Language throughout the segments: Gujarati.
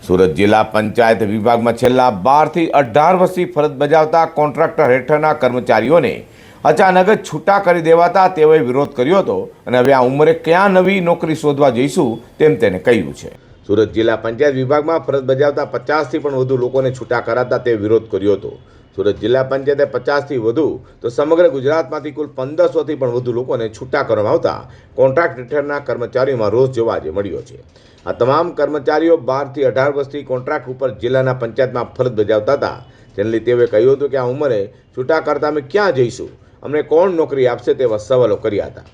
સુરત જિલ્લા પંચાયત વિભાગમાં છેલ્લા 12 થી 18 વર્ષથી ફરજ બજાવતા કોન્ટ્રાક્ટર હેઠળના કર્મચારીઓને અચાનક જ છૂટા કરી દેવાતા તેઓએ વિરોધ કર્યો હતો અને હવે આ ઉંમરે ક્યાં નવી નોકરી શોધવા જઈશું તેમ તેને કહ્યું છે। સુરત જિલ્લા પંચાયત વિભાગમાં ફરજ બજાવતા 50 થી પણ વધુ લોકોને છૂટા કરાતા તે વિરોધ કર્યો હતો। સુરત જિલ્લા પંચાયતે 50 થી વધુ તો સમગ્ર ગુજરાતમાંથી કુલ 1500 થી પણ વધુ લોકોને છૂટા કરવામાં આવતા કોન્ટ્રાક્ટ હેઠળના કર્મચારીઓમાં રોષ જોવા મળ્યો છે। આ તમામ કર્મચારીઓ 12 થી 18 વર્ષથી કોન્ટ્રાક્ટ ઉપર જિલ્લાના પંચાયતમાં ફરજ બજાવતા હતા, જેને લીધે તેઓએ કહ્યું હતું કે આ ઉંમરે છૂટા કરતા અમે ક્યાં જઈશું, અમને કોણ નોકરી આપશે તેવા સવાલો કર્યા હતા।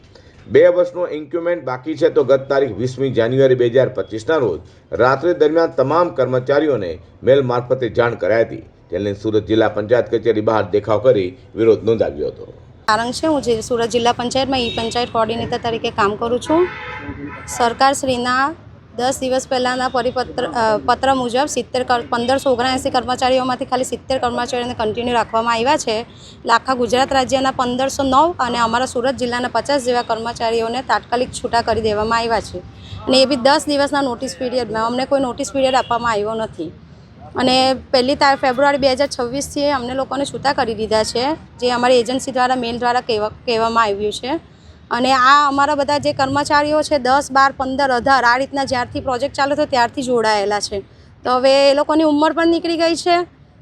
2 વર્ષનો ઇન્ક્યુમેન્ટ બાકી છે તો ગત તારીખ 20મી જાન્યુઆરી 2025ના રોજ રાત્રિ દરમિયાન તમામ કર્મચારીઓને મેલ મારફતે જાણ કરાઈ હતી, જેને સુરત જિલ્લા પંચાયત કચેરી બહાર દેખાવ કરી વિરોધ નોંધાવ્યો હતો। કારણ છે હું સુરત જિલ્લા પંચાયતમાં પંચાયત કોઓર્ડિનેટર તરીકે કામ કરું છું। સરકારશ્રીના 10 દિવસ પહેલાંના પત્ર મુજબ 1579 કર્મચારીઓમાંથી ખાલી 70 કર્મચારીઓને કન્ટિન્યુ રાખવામાં આવ્યા છે। એટલે આખા ગુજરાત રાજ્યના 1509 અને અમારા સુરત જિલ્લાના 50 જેવા કર્મચારીઓને તાત્કાલિક છૂટા કરી દેવામાં આવ્યા છે, અને એ બી 10 દિવસના નોટિસ પીરિયડમાં। અમને કોઈ નોટિસ પીરિયડ આપવામાં આવ્યો નથી, અને 1 ફેબ્રુઆરી 2026થી અમને લોકોને છૂટા કરી દીધા છે, જે અમારી એજન્સી દ્વારા મેલ દ્વારા કહેવામાં આવ્યું છે। અને આ અમારા બધા જે કર્મચારીઓ છે 10, 12, 15, 18 આ રીતના જ્યારથી પ્રોજેક્ટ ચાલુ થયો ત્યારથી જોડાયેલા છે। તો હવે એ લોકોની ઉંમર પણ નીકળી ગઈ છે,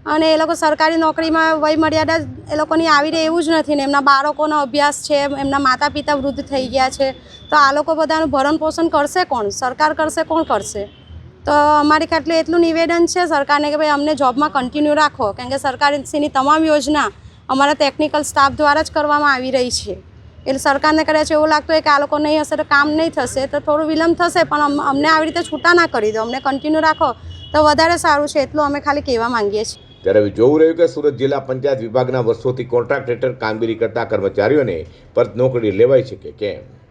અને એ લોકો સરકારી નોકરીમાં વય મર્યાદા એ લોકોની આવી રહે એવું જ નથી ને એમના બાળકોનો અભ્યાસ છે, એમના માતા પિતા વૃદ્ધ થઈ ગયા છે, તો આ લોકો બધાનું ભરણ પોષણ કરશે કોણ? સરકાર કરશે, કોણ કરશે? તો અમારી ખાતર એટલું નિવેદન છે સરકારને કે ભાઈ અમને જોબમાં કન્ટિન્યુ રાખો, કારણ કે સરકારશ્રીની તમામ યોજના અમારા ટેકનિકલ સ્ટાફ દ્વારા જ કરવામાં આવી રહી છે। એટલે સરકારને કદાચ એવું લાગતું હોય કે આ લોકો નહીં હશે તો કામ નહીં થશે, તો થોડું વિલંબ થશે, પણ અમને આવી રીતે છૂટા ના કરી દો, અમને કન્ટિન્યુ રાખો તો વધારે સારું છે, એટલું અમે ખાલી કહેવા માંગીએ છીએ। ત્યારે હવે જોવું રહ્યું કે સુરત જિલ્લા પંચાયત વિભાગના વર્ષોથી કોન્ટ્રાક્ટ હેઠળ કામગીરી કરતા કર્મચારીઓને પરત નોકરી લેવાઈ શકે કેમ।